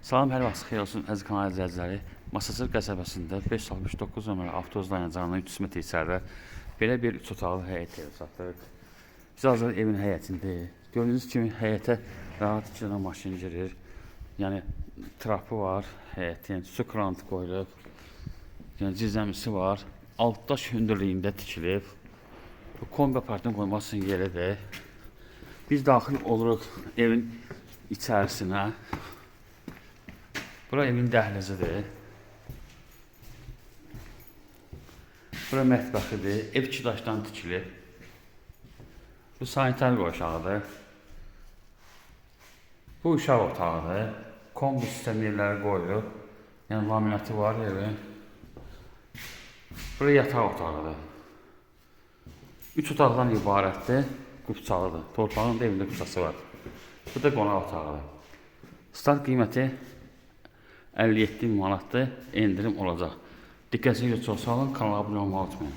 Salam, hər vaxt xeyir olsun əziz kanal izləyiciləri. Masasır qəsəbəsində 569 nömrəli avtobus dayanacağının 300 metr içəridə belə bir 3 otaqlı həyət evi satdıq. Biz hazır evin həyətindəyik. Gördüyünüz kimi həyətə rahat 2 dənə maşın girir. Yəni trapı var, həyətin su krantı qoyulub. Yəni cizəmisi var. Altdaş hündürlüyündə tikilib. Bu kombi apartın qoymasının yeridir. Biz daxil oluruq evin içərisinə. Bura evin dəhlizidir. Bura mətbəxidir. Ev 2 daşdan tikilib. Bu sanitar qoşağıdır. Bu uşaq otağıdır. Kombi sistem yerləri qoyulub. Yəni laminatı var evin. Bura yataq otağıdır. 3 otaqdan ibarətdir. Qupçalıdır. Torpağın da evində qupçası var. Bu da qonaq otağıdır. Start qiyməti 57 manatdır, endirim olacaq. Diqqətinizi çox sağ olun, kanala abunə olmağı unutmayın.